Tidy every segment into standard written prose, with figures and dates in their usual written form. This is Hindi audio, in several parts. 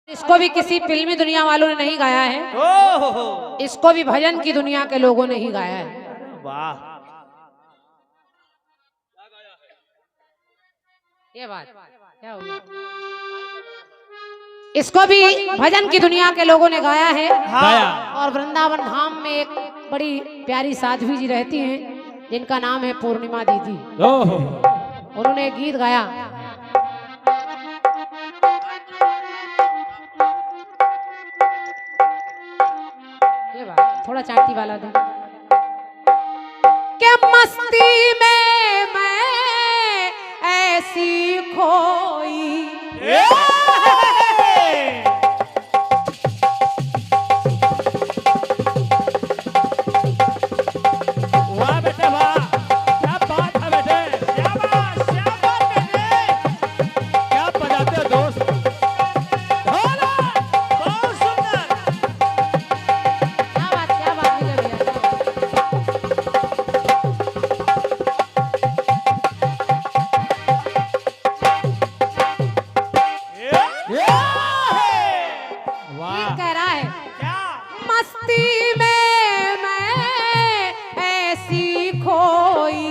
इसको भी किसी फिल्मी दुनिया वालों ने नहीं गाया है, इसको भी भजन की दुनिया के लोगों ने ही गाया है। वाह, ये बात क्या हो गया? इसको भी भजन की दुनिया के लोगों ने गाया है। हाँ। और वृंदावन धाम में एक बड़ी प्यारी साध्वी जी रहती हैं जिनका नाम है पूर्णिमा दीदी। उन्होंने एक गीत गाया, ये बात थोड़ा चाटी वाला दे। क्या मस्ती में मैं ऐसी खोई, वाह बेटे वाह, क्या बात है बेटे, क्या बात बेटे, क्या बजाते हो दोस्त, भोला, बहुत सुंदर। क्या बात है भैया। वाह, कह रहा है क्या मस्ती में मैं ऐसी खोई,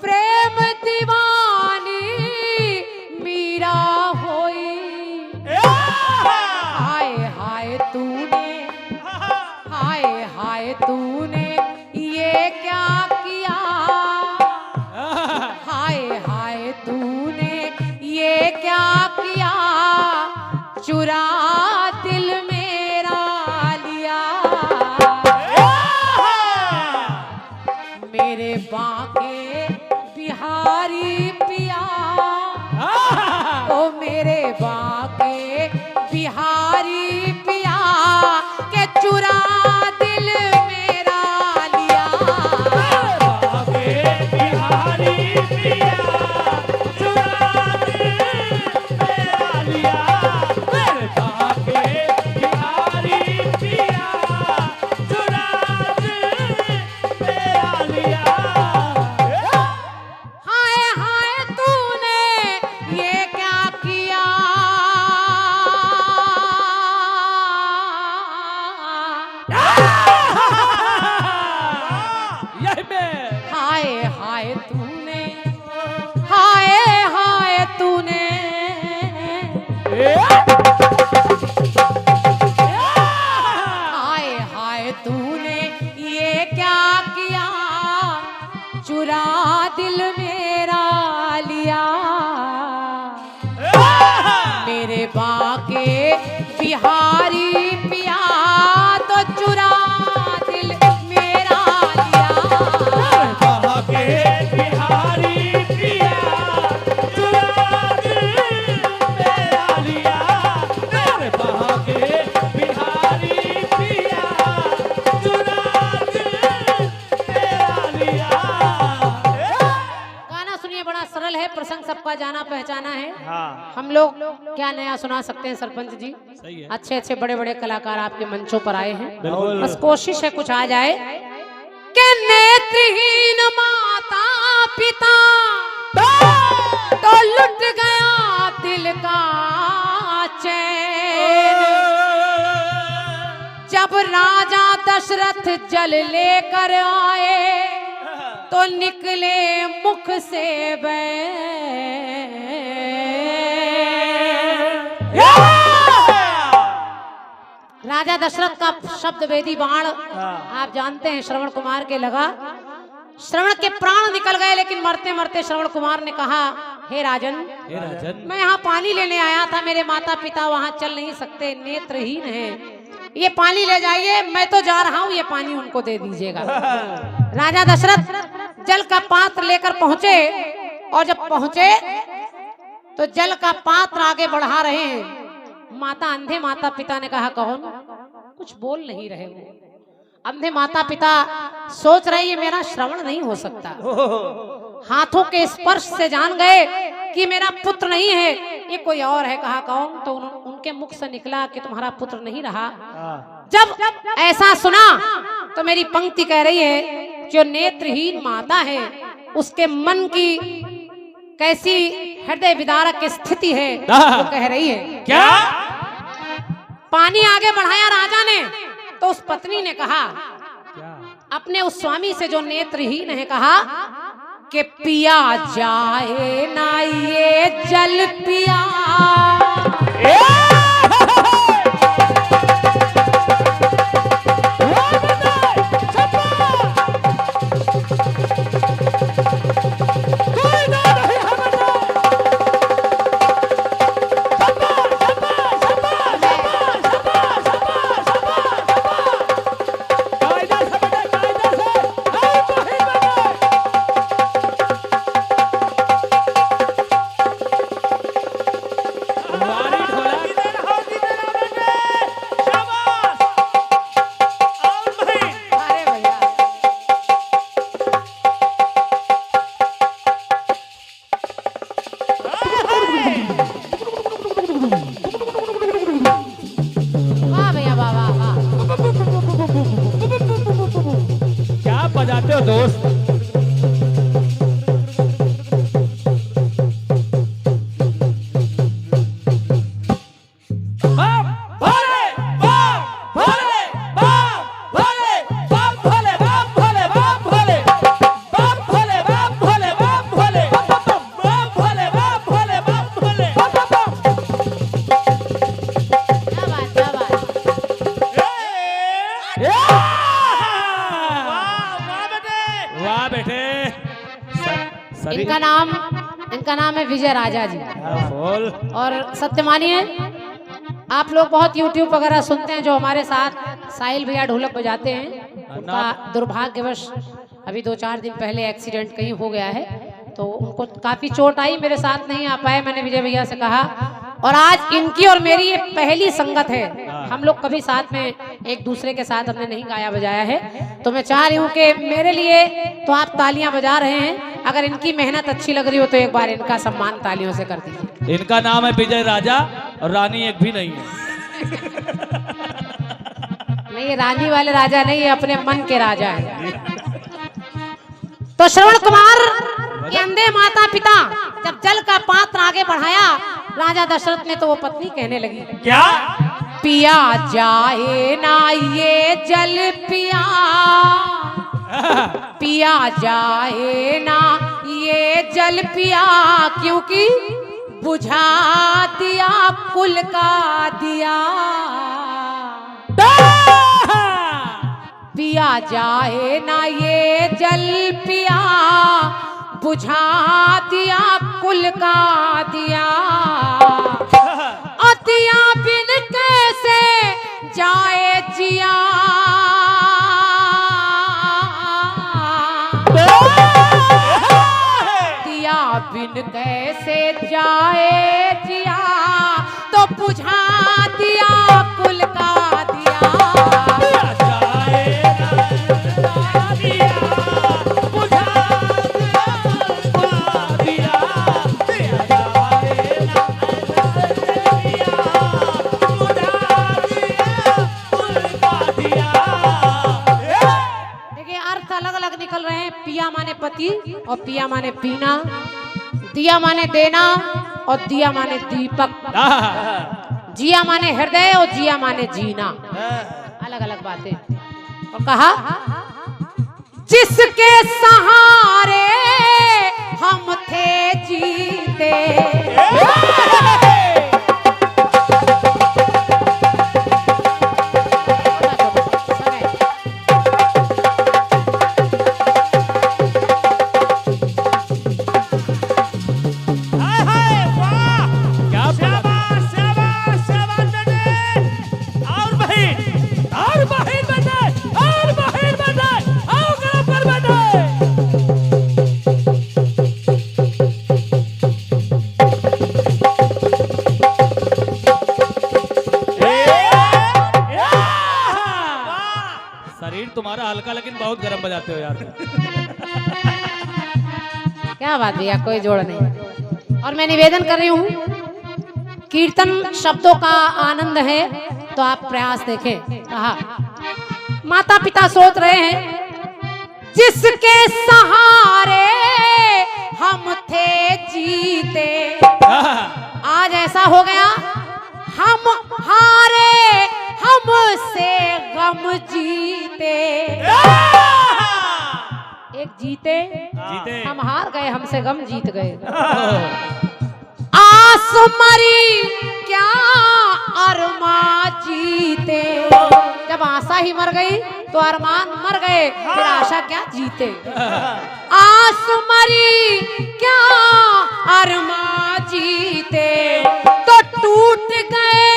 प्रेम दीवानी मीरा होई। हाय हाय तूने, हाय हाय तूने ये क्या किया, हाय हाय तूने ये क्या किया, चुरा दिल मेरा लिया। मेरे बाके बिहारी पिया, ओ मेरे बाके बिहारी पिया के चुरा दिल मेरा लिया। बाबे बिहारी पिया, चुरा दिल मेरा लिया, मेरे बाबे बिहारी पिया, चुरा दिल मेरा लिया। हाय हाय तूने ये क्या किया, यही में हाय हाय तूने, हाय हाय तूने, हाय हाय तूने ये क्या किया, चुरा दिल मेरा लिया। मेरे बाके बिहारी पिया तो चुरा दिल मेरा लिया। बाबे बिहारी पिया, चुरा दिल मेरा लिया, मेरे बाबे बिहारी पिया, चुरा दिल मेरा लिया। गाना सुनिए, बड़ा सरल है, प्रसंग सबका जाना पहचाना है। हाँ, हम लोग क्या नया सुना सकते हैं सरपंच जी? सही है। अच्छे अच्छे बड़े बड़े कलाकार आपके मंचों पर आए हैं, बिल्कुल। बस कोशिश है कुछ आ जाए। कि नेत्रहीन माता पिता तो लुट गया दिल का चैन, जब राजा दशरथ जल लेकर आए तो निकले मुख से बैन। राजा दशरथ का शब्द वेदी बाण आप जानते हैं, श्रवण कुमार के लगा, श्रवण के प्राण निकल गए, लेकिन मरते मरते श्रवण कुमार ने कहा, हे राजन, मैं यहाँ पानी लेने आया था, मेरे माता पिता वहाँ चल नहीं सकते, नेत्रहीन हैं, ये पानी ले जाइए, मैं तो जा रहा हूँ, ये पानी उनको दे दीजिएगा। राजा दशरथ जल का पात्र लेकर पहुंचे, और जब पहुंचे तो जल का पात्र आगे बढ़ा रहे हैं। माता अंधे माता पिता ने कहा, कौन? कुछ बोल नहीं रहे हो। अंधे माता पिता सोच रहे ये मेरा श्रवण नहीं हो सकता, हाथों के स्पर्श से जान गए कि मेरा पुत्र नहीं है, ये कोई और है। कहा, कौन? तो उनके मुख से निकला कि तुम्हारा पुत्र नहीं रहा। जब ऐसा सुना तो मेरी पंक्ति कह रही है, जो नेत्रहीन माता है उसके मन की कैसी हृदय विदारक स्थिति है वो कह रही है। क्या पानी आगे बढ़ाया राजा ने, तो उस पत्नी ने कहा, क्या? अपने उस स्वामी से जो नेत्रहीन है, कहा कि पिया जाए ना ये जल पिया। बजाते हो दोस्त? इनका नाम है विजय राजा जी। और सत्य मानिए, आप लोग बहुत YouTube वगैरह सुनते हैं, जो हमारे साथ साहिल भैया ढोलक बजाते हैं, उनका दुर्भाग्यवश अभी 2-4 दिन पहले एक्सीडेंट कहीं हो गया है, तो उनको काफी चोट आई, मेरे साथ नहीं आ पाए। मैंने विजय भैया से कहा, और आज इनकी और मेरी ये पहली संगत है। हम लोग कभी साथ में एक दूसरे के साथ हमने नहीं गाया बजाया है, तो मैं चाह रही हूँ कि मेरे लिए तो आप तालियां बजा रहे हैं, अगर इनकी मेहनत अच्छी लग रही हो तो एक बार इनका सम्मान तालियों से कर दीजिए। इनका नाम है विजय राजा और रानी एक भी नहीं है। नहीं, ये रानी वाले राजा नहीं, ये अपने मन के राजा है। तो श्रवण कुमार के अंधे माता पिता जब जल का पात्र आगे बढ़ाया राजा दशरथ ने, तो वो पत्नी कहने लगी, क्या? पिया जाए ना ये जल पिया, पिया जाए ना ये जल पिया, क्योंकि बुझा दिया कुल का दिया। पिया जाए ना ये जल पिया, बुझा दिया कुल का दिया। दिया बिन कैसे जाए जिया, दिया बिन कैसे जाए जिया, तो बुझा दिया कुल का दिया। निकल रहे हैं, पिया माने पति और पिया माने पीना, दिया माने देना और दिया माने दीपक, जिया माने हृदय और जिया माने जीना, अलग अलग बातें। और कहा, जिसके सहारे हम थे जीते, तुम्हारा हल्का लेकिन बहुत गर्म बजाते हो यार। क्या बात भैया, कोई जोड़ नहीं। और मैं निवेदन कर रही हूँ, कीर्तन शब्दों का आनंद है, तो आप प्रयास देखें। कहा, माता पिता सोच रहे हैं, जिसके सहारे हम थे जीते, आज ऐसा हो गया हम हारे गम जीते। एक जीते जीते। हम हार गए, हमसे गम जीत गए। आस मरी क्या अरमा जीते। जब आशा ही मर गई तो अरमान मर गए, फिर आशा क्या जीते। आस मरी क्या अरमा जीते, तो टूट गए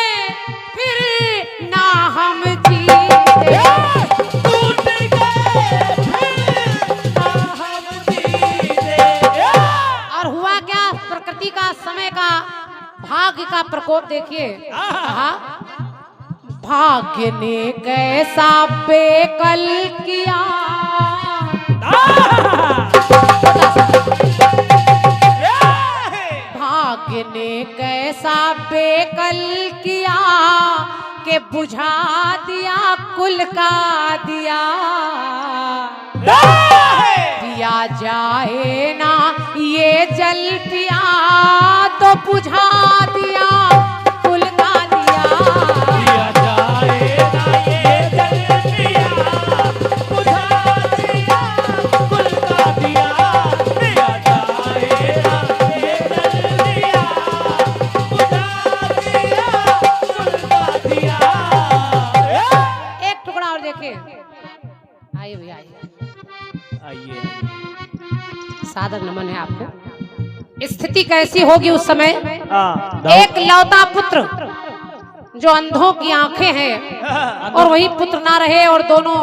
फिर ना हम जीते। टूट गए फिर ना हम जीते। और हुआ क्या, प्रकृति का, समय का, भाग्य का प्रकोप देखिए। कहा भाग्य ने कैसा बेकल किया। भाग्य ने कैसा बेकल किया कि बुझा दिया कुल का दिया। दिया जाए ना ये जल पिया, तो बुझा दिया कुल का दिया। दिया जाए ना ये जल पिया, बुझा दिया कुल का दिया। दिया जाए ना ये जल पिया, बुझा दिया कुल का दिया। एक टुकड़ा और देखिए। आइए भैया आइए, आइए सादर नमन है आपको। स्थिति कैसी होगी उस समय। एक लौता पुत्र जो अंधों की आंखें हैं, और वही पुत्र ना रहे, और दोनों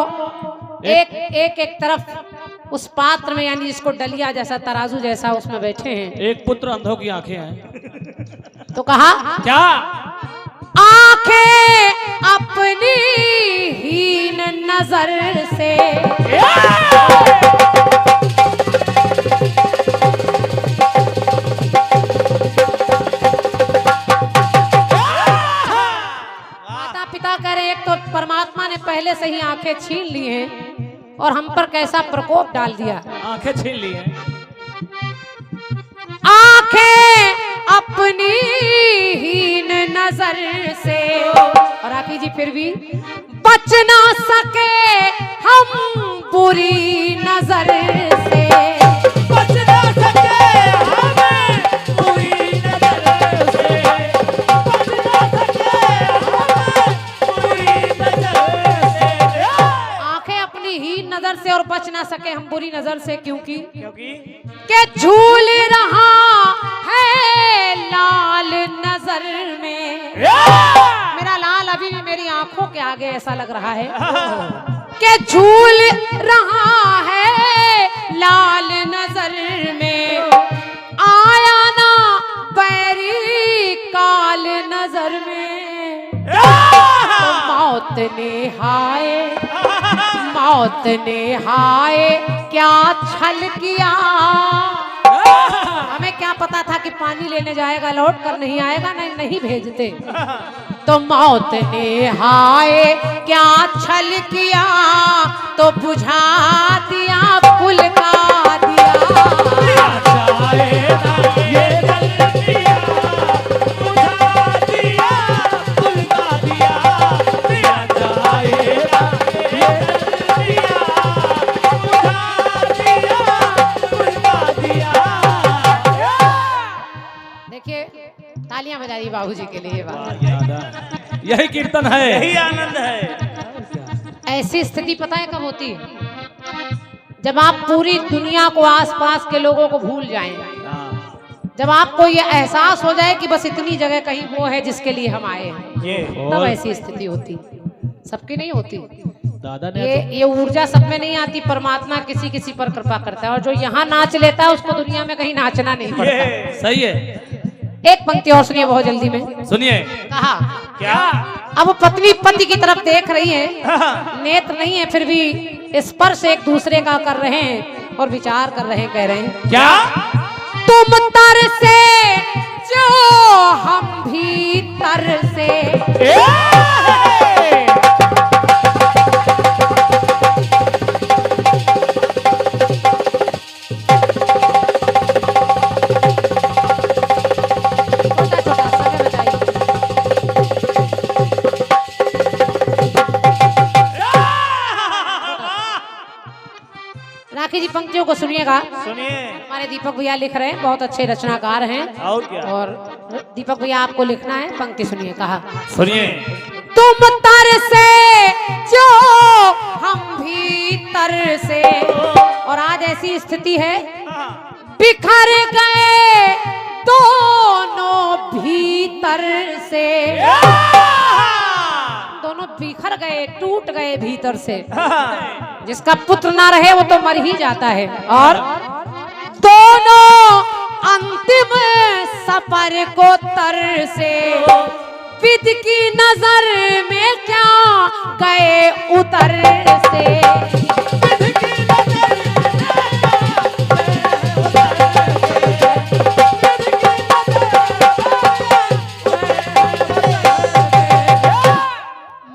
एक तरफ उस पात्र में, यानी जिसको डलिया जैसा, तराजू जैसा, उसमें बैठे हैं। एक पुत्र अंधों की आंखें हैं। तो कहा क्या आंखें अपनी हीन नजर से। माता पिता कह रहे, एक तो परमात्मा ने पहले से ही आंखें छीन ली हैं, और हम पर कैसा प्रकोप डाल दिया। आंखें छीन ली हैं। आंखें अपनी हीन नजर से, और आखी जी फिर भी बच ना सके हम बुरी नजर से। बच ना सके हमें बुरी नजर से। बच ना सके हमें बुरी नजर से। आंखें अपनी हीन नजर से, और बच ना सके हम बुरी नजर से, क्योंकि क्योंकि के झूल रहा है लाल नजर में। मेरा लाल अभी भी मेरी आंखों के आगे ऐसा लग रहा है कि झूल रहा है लाल नजर में। आया ना बैरी काल नजर में, तो मौत ने हाय क्या छल किया। हमें क्या पता था कि पानी लेने जाएगा, लौट कर नहीं आएगा, नहीं भेजते। तो मौत ने हाय क्या छल किया, तो बुझा दिया कुल का दिया। दिया जाए ना ये जल पिया, बुझा दिया कुल का दिया। दिया जाए ना ये जल पिया, बुझा दिया कुल का दिया। देखिए, तालियां बजाइए बाबूजी के लिए। ये बात, यही कीर्तन है, यही आनंद है। ऐसी स्थिति पता है कब होती है, जब आप पूरी दुनिया को, आसपास के लोगों को भूल जाएं। जब आपको ये एहसास हो जाए कि बस इतनी जगह कहीं वो है जिसके लिए हम आए हैं, तब ऐसी स्थिति होती। सबकी नहीं होती। दादा ने ये ऊर्जा सब में नहीं आती। परमात्मा किसी किसी पर कृपा करता है, और जो यहाँ नाच लेता है उसको दुनिया में कहीं नाचना नहीं पड़ता। सही है। एक पंक्ति और सुनिए बहुत जल्दी में। सुनिए। कहा क्या अब वो पत्नी पति की तरफ देख रही है, नेत्र नहीं है, फिर भी स्पर्श एक दूसरे का कर रहे हैं और विचार कर रहे हैं। कह रहे हैं क्या तुम तर से जो हम भी तर से। पंक्तियों को सुनिएगा। सुनिए। हमारे दीपक भैया लिख रहे हैं, बहुत अच्छे रचनाकार हैं। और क्या? और दीपक भैया आपको लिखना है, पंक्ति सुनिए। कहा सुनिए। तुम तर से जो हम भीतर से, और आज ऐसी स्थिति है बिखर गए दोनों भीतर से, दोनों बिखर गए, टूट गए भीतर से। जिसका पुत्र ना रहे वो तो मर ही जाता है। और दोनों अंतिम सफर को तर से, विद की नजर में क्या गए उतर से।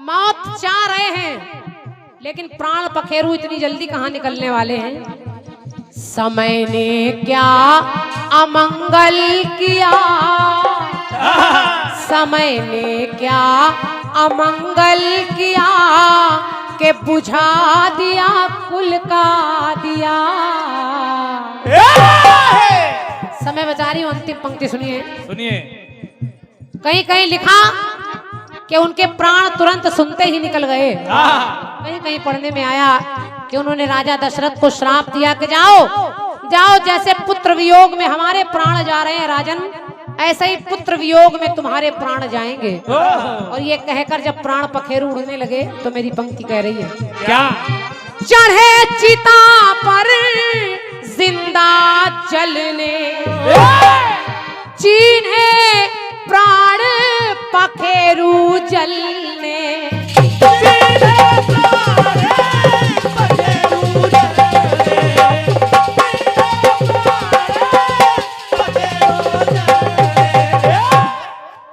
मौत चाह रहे हैं, लेकिन प्राण पखेरु इतनी जल्दी कहाँ निकलने वाले हैं। समय ने क्या अमंगल किया, समय ने क्या अमंगल किया, के बुझा दिया कुल का दिया। समय बचा रही हूँ, अंतिम पंक्ति सुनिए। सुनिए। कहीं कहीं लिखा कि उनके प्राण तुरंत सुनते ही निकल गए। कहीं कहीं पढ़ने में आया कि उन्होंने राजा दशरथ को श्राप दिया कि जाओ जाओ, जैसे पुत्र वियोग में हमारे प्राण जा रहे हैं राजन, ऐसे ही पुत्र वियोग में तुम्हारे प्राण जाएंगे। और ये कहकर जब प्राण पखेरु उड़ने लगे तो मेरी पंक्ति कह रही है क्या? चढ़े चिता पर जिंदा जलने, चीन्हे प्राण पखेरु जलने।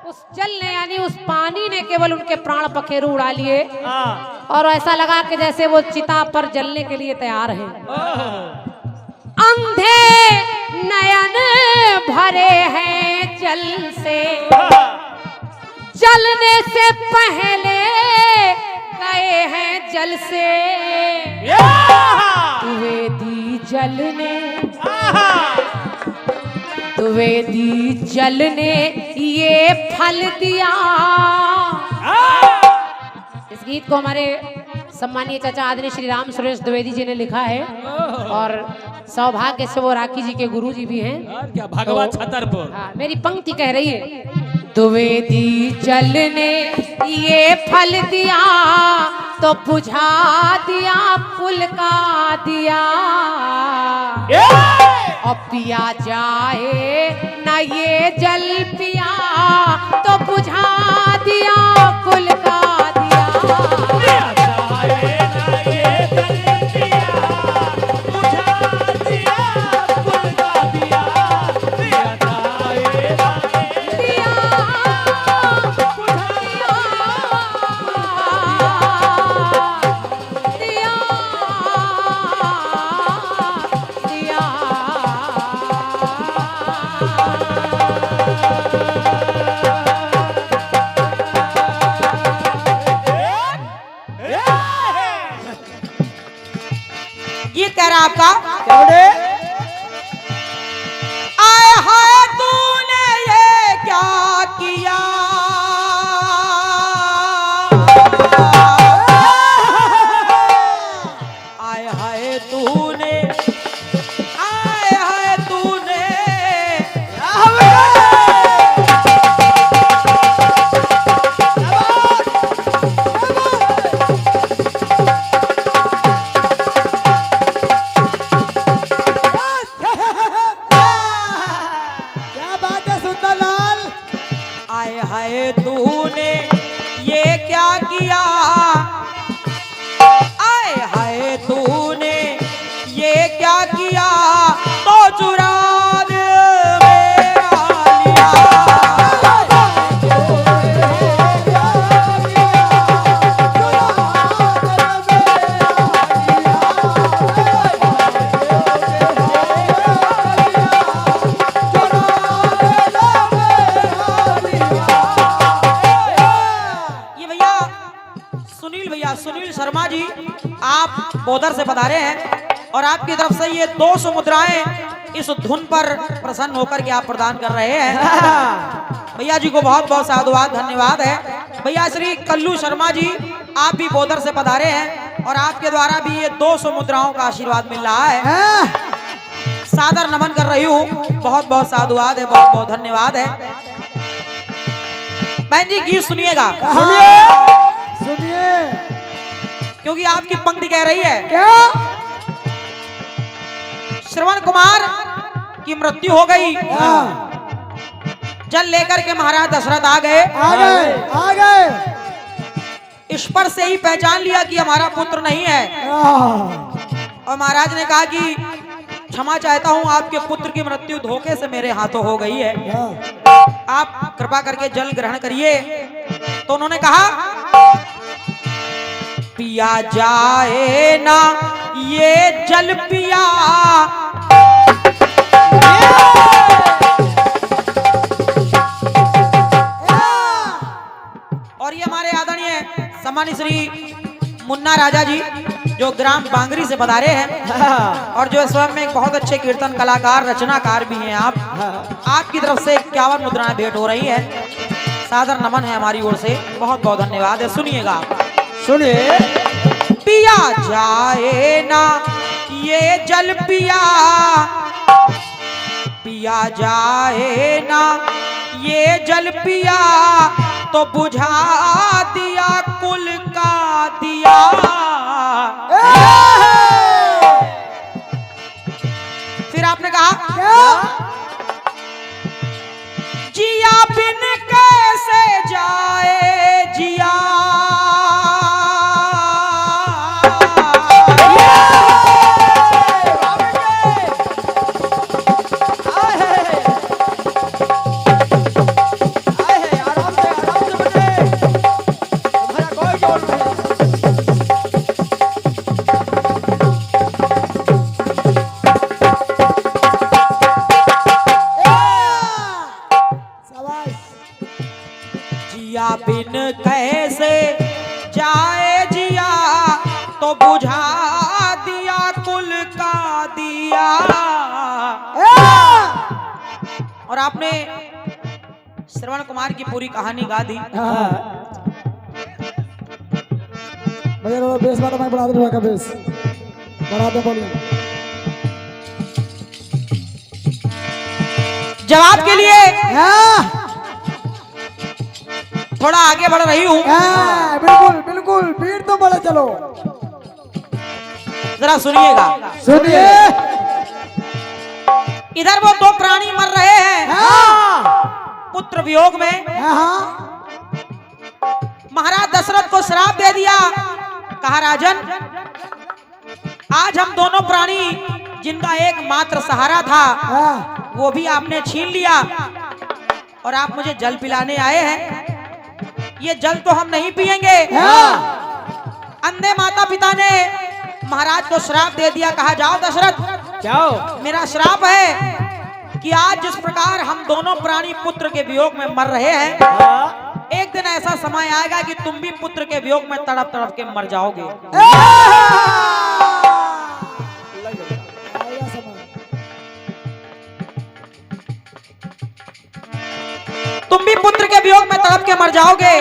उस जलने यानी उस पानी ने केवल उनके प्राण पखेरु उड़ा लिए, और ऐसा लगा कि जैसे वो चिता पर जलने के लिए तैयार हैं। अंधे नयन भरे हैं जल से, जलने से पहले गए हैं जल से। तुवे दी जलने, तुवे दी जलने ये फल दिया। इस गीत को हमारे सम्मानीय चाचा आदरणीय श्री राम सुरेश द्विवेदी जी ने लिखा है, और सौभाग्य से वो राखी जी के गुरु जी भी हैं। और क्या? भगवत छतरपुर। हाँ, मेरी पंक्ति कह रही है द्विवेदी जलने ये फल दिया, तो बुझा दिया कुल का दिया। और पिया जाए ना ये जल पिया, तो बुझा दिया कुल का दिया। गीत कह रहा आपका क्या बोले? आए हाय तूने ये क्या किया, आए हाय तूने, आए हाय तूने। आए हाय तूने ये क्या किया, आए हाय तूने ये क्या किया, तो चुरा दे मेरा लिया। सुनील शर्मा जी आप बोदर से पधारे हैं। और आपकी तरफ से ये 200 मुद्राएं इस धुन पर प्रसन्न होकर के आप प्रदान कर रहे हैं। भैया जी को बहुत बहुत साधुवाद धन्यवाद है। भैया श्री कल्लू शर्मा जी आप भी बोधर से पधारे हैं और आपके द्वारा भी ये 200 मुद्राओं का आशीर्वाद मिल रहा है। सादर नमन कर रही हूँ, बहुत बहुत साधुवाद है, बहुत बहुत धन्यवाद है। बहन जी गीत सुनिएगा, सुनिए क्योंकि आपकी पंक्ति कह रही है क्या? श्रवण कुमार की मृत्यु हो गई, जल लेकर के महाराज दशरथ आ गए। आ गए। ईश्वर से ही पहचान लिया कि हमारा पुत्र नहीं है और महाराज ने कहा कि क्षमा चाहता हूं, आपके पुत्र की मृत्यु धोखे से मेरे हाथों हो गई है, आप कृपा करके जल ग्रहण करिए। तो उन्होंने कहा पिया जाए ना ये जल पिया, और ये हमारे आदरणीय सम्मानित श्री मुन्ना राजा जी जो ग्राम बांगरी से पधारे हैं और जो स्वयं में एक बहुत अच्छे कीर्तन कलाकार रचनाकार भी हैं। आपकी तरफ से 51 मुद्राएं भेंट हो रही है। सादर नमन है हमारी ओर से, बहुत बहुत धन्यवाद है। सुनिएगा, सुनिए। पिया जाए ना ये जल पिया, पिया जाए ना ये जल पिया, तो बुझा दिया कुल का दिया। फिर आपने कहा जिया बिन कैसे जाए जिया, जिया बिन कैसे जाए जिया, तो बुझा दिया कुल का दिया। और आपने श्रवण कुमार की पूरी कहानी गा दी। भैया बेस वाला मैं बढ़ा दे, बेस बढ़ा दे, बोलिए। जवाब के लिए थोड़ा आगे बढ़ रही हूँ। बिल्कुल बिल्कुल, भीड़ तो बढ़े, चलो जरा सुनिएगा, सुनिए। इधर वो 2 प्राणी मर रहे हैं पुत्र वियोग में। महाराज दशरथ को श्राप दे दिया, कहा राजन आज हम दोनों प्राणी जिनका एकमात्र सहारा था वो भी आपने छीन लिया और आप मुझे जल पिलाने आए हैं। ये जल तो हम नहीं पिएंगे। अंधे माता पिता ने महाराज को श्राप दे दिया, कहा जाओ दशरथ जाओ, मेरा श्राप है कि आज जिस प्रकार हम दोनों प्राणी पुत्र के वियोग में मर रहे हैं, एक दिन ऐसा समय आएगा कि तुम भी पुत्र के वियोग में तड़प तड़प के मर जाओगे। तुम भी पुत्र के वियोग में तड़प के मर जाओगे।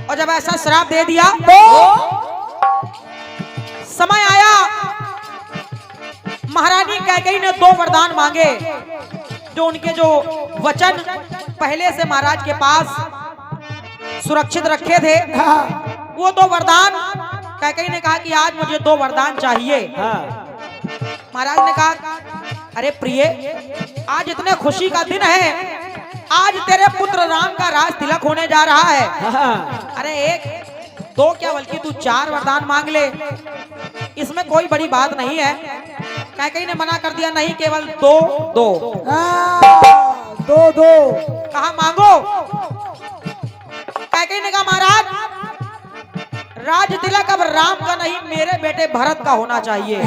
और जब ऐसा श्राप दे दिया तो समय आया, महारानी कैकेयी ने 2 वरदान मांगे जो उनके जो वचन पहले से महाराज के पास सुरक्षित रखे थे। वो 2 वरदान कैकेयी ने कहा कि आज मुझे 2 वरदान चाहिए। महाराज ने कहा अरे प्रिय, आज इतने खुशी का दिन है, आज तेरे पुत्र राम का राज तिलक होने जा रहा है। अरे 1 2 क्या बल्कि तू 4 वरदान मांग ले, इसमें कोई बड़ी बात नहीं है। कैकेयी ने मना कर दिया, नहीं केवल 2 दो कहा मांगो। कैकेयी ने कहा महाराज राज तिलक अब राम का नहीं मेरे बेटे भरत का होना चाहिए।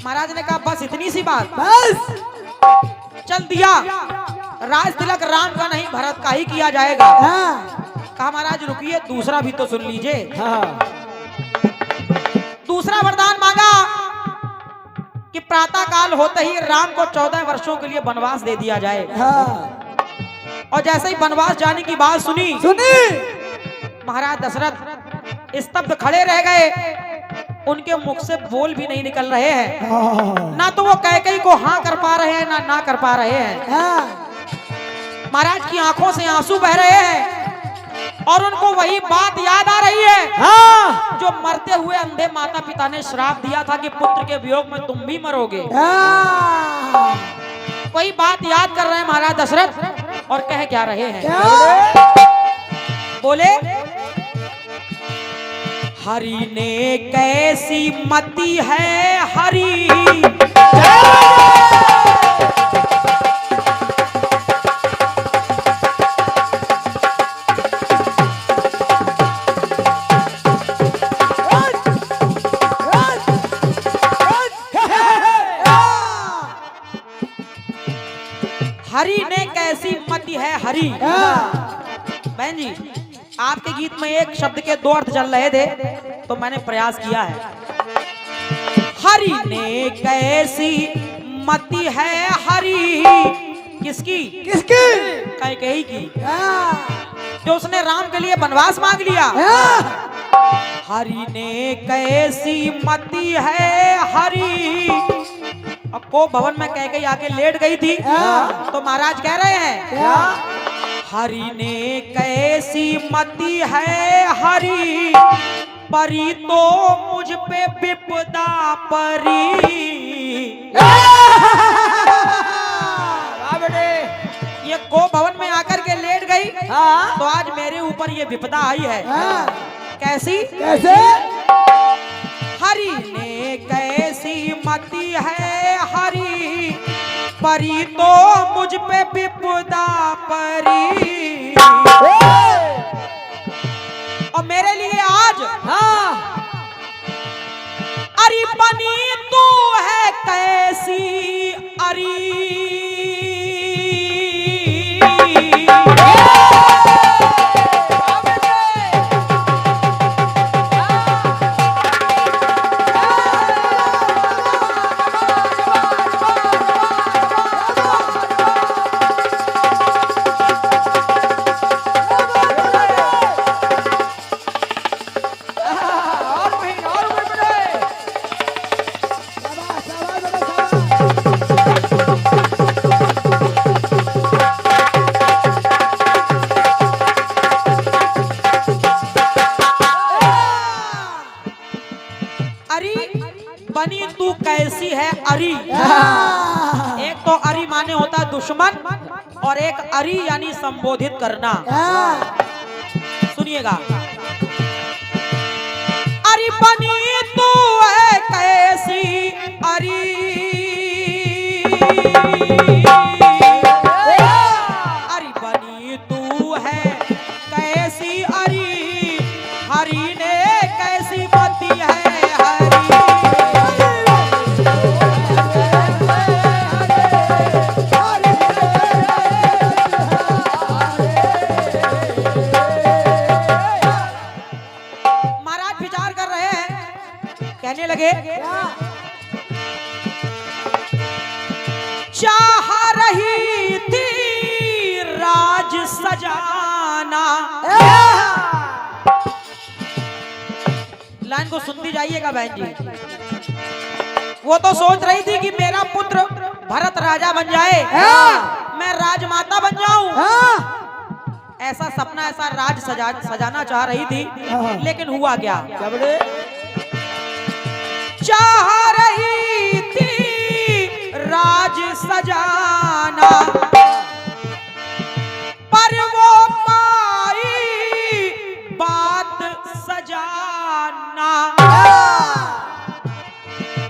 महाराज ने कहा बस इतनी सी बात, बस चल दिया, राज तिलक राम का नहीं भरत का ही किया जाएगा। कहा महाराज रुकिए, दूसरा भी तो सुन लीजिए। दूसरा वरदान मांगा कि प्रातः काल होते ही राम को 14 वर्षों के लिए वनवास दे दिया जाए। और जैसे ही वनवास जाने की बात सुनी महाराज दशरथ स्तब्ध खड़े रह गए। उनके मुख से बोल भी नहीं निकल रहे हैं। ना तो वो कैकेयी को हाँ कर पा रहे हैं ना कर पा रहे हैं। महाराज की आंखों से आंसू बह रहे हैं और उनको वही बात याद आ रही है जो मरते हुए अंधे माता पिता ने श्राप दिया था कि पुत्र के वियोग में तुम भी मरोगे। वही बात याद कर रहे हैं महाराज दशरथ और कह क्या रहे हैं। बोले हरि ने कैसी मति है हरि, हरि ने कैसी मति है हरि। बहन जी आपके गीत में एक शब्द के दो अर्थ चल रहे थे तो मैंने प्रयास किया है। हरि ने कैसी मति है हरि, किसकी कैकेयी की, जो उसने राम के लिए वनवास मांग लिया। हरि ने कैसी मति है हरि। अब को भवन में कैकेयी आके लेट गई थी तो महाराज कह रहे हैं हरि ने कैसी मति है हरि, परी तो मुझ पे विपदा परी। ये गो भवन में आकर के लेट गई तो आज मेरे ऊपर ये विपदा आई है। कैसी कैसे हरि ने कैसी मति है हरि, परी तो मुझ पे विपदा परी। और मेरे लिए आज अरे बनी तू है कैसी अरी। बनी तू कैसी है अरी। एक तो अरी माने होता है दुश्मन और एक अरी यानी संबोधित करना। सुनिएगा अरी बनी तू है कैसी अरी, अरी बनी तू है कैसी अरी, हरि ने कैसी मति है हरि। कहने लगे चाह रही थी राज सजाना। लाइन को सुनती जाइएगा बहन जी। वो तो सोच रही थी कि मेरा पुत्र भरत राजा बन जाए, मैं राजमाता बन जाऊं। ऐसा सपना ऐसा राज सजाना चाह रही थी, लेकिन हुआ क्या? चाह रही थी राज सजाना, पर वो पाई बात सजाना।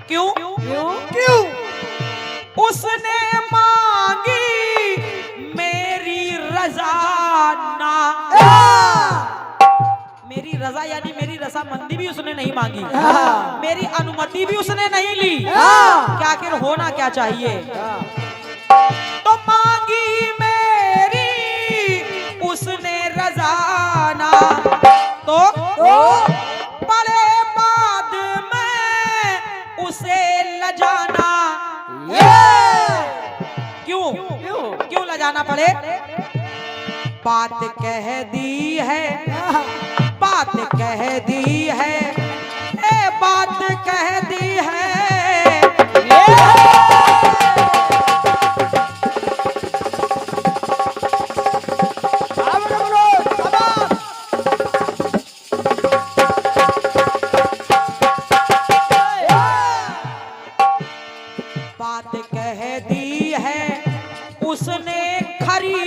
क्यों? उसने मांगी मेरी रजा ना। मेरी रजा यानी मेरी रजामंदी भी उसने नहीं मांगी, मेरी अनुमति भी उसने नहीं ली। क्या आखिर होना क्या चाहिए? तो मांगी मेरी उसने रजाना, तो बड़े बाद में क्यों लजाना पड़े? बात कह दी है, बात कह दी है, ए बात कह दी है। बात कह दी है उसने खरी,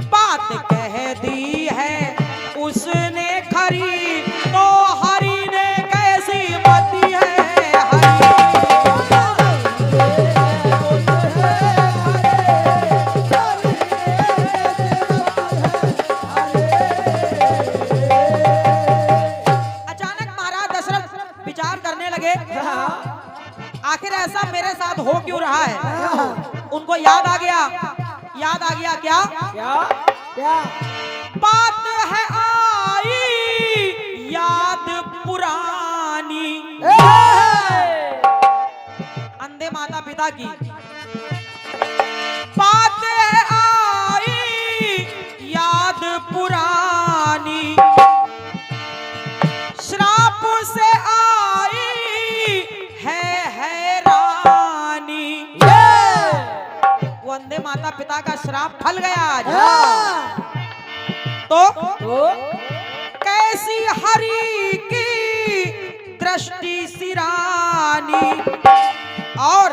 बात कह दी है उसने खरी, तो हरी ने कैसी मती है अचानक महाराज दशरथ विचार करने लगे, आखिर ऐसा मेरे साथ हो क्यों रहा है? उनको याद आ गया, याद आ गया क्या? क्या? बात है आई याद पुरानी, अंधे माता पिता की। बात है आई याद पुरानी, श्राप से आई है हैरानी। वो अंधे माता पिता का श्राप फल गया आज। तो कैसी हरि की दृष्टि सिरानी, और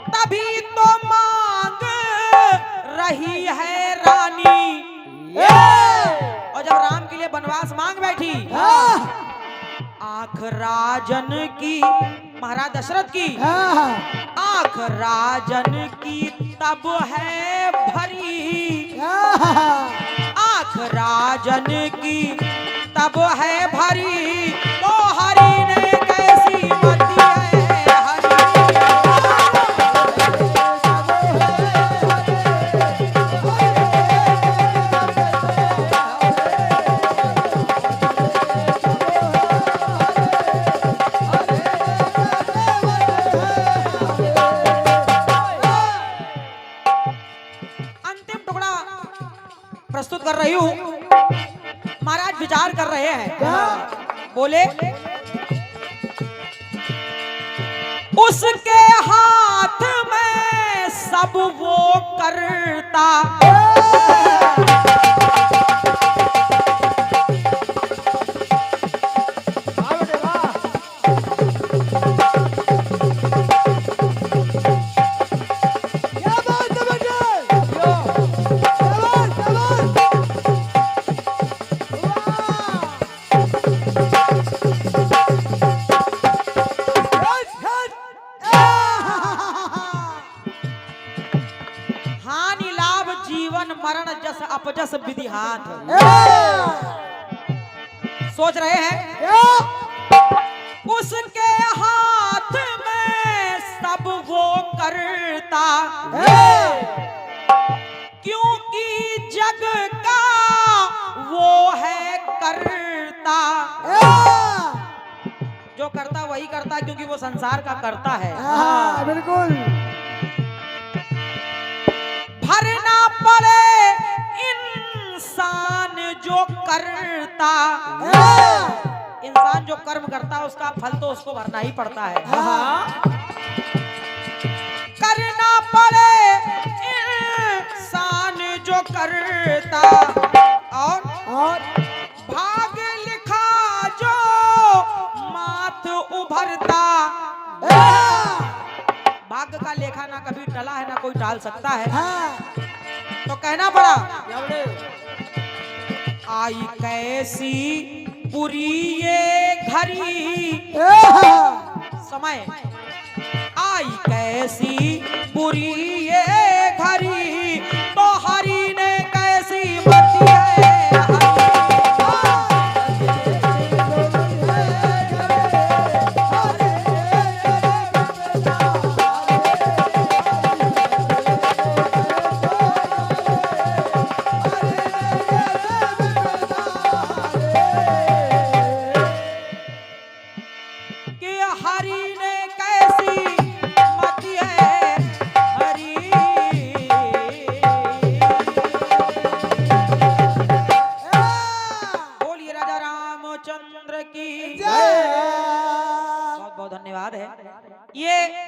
तभी तो मांग रही है रानी। और जब राम के लिए वनवास मांग बैठी, आंख राजन की, महाराज दशरथ की आंख राजन की तब है भरी, आंख राजन की तब है भरी, तो हरि ने कैसी मती है प्रस्तुत कर रही हूँ। महाराज विचार कर रहे हैं, बोले उसके हाथ में सब वो करता, मरण जस अपजस विधि हाथ। सोच रहे हैं उसके हाथ में सब वो करता, क्योंकि जग का वो है करता। जो करता वही करता, क्योंकि वो संसार का करता है। बिल्कुल। भरना पड़े इंसान जो करता, इंसान जो कर्म करता है उसका फल तो उसको भरना ही पड़ता है। करना पड़े इंसान जो करता, और भाग लिखा जो माथ उभरता। भाग्य का लेखा ना कभी टला है ना कोई टाल सकता है। तो कहना पड़ा आई कैसी बुरी ये घड़ी, समय आई कैसी बुरी ये घड़ी, तो हरि ने कैसी मती है हरि ने कैसी मती है, हरि धन्यवाद है। ये